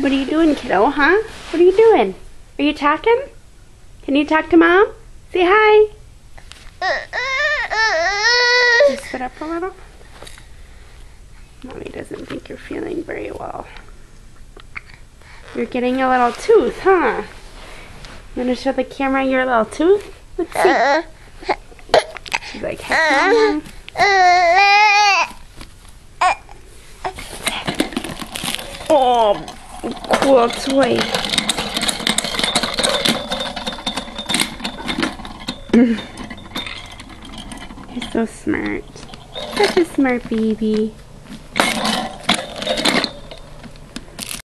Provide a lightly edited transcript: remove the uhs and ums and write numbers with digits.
What are you doing, kiddo, huh? What are you doing? Are you talking? Can you talk to Mom? Say hi. Just sit up a little. Mommy doesn't think you're feeling very well. You're getting a little tooth, huh? You want to show the camera your little tooth? Let's see. She's like, heck, Mama. Oh, cool toy. You're so smart. Such a smart baby.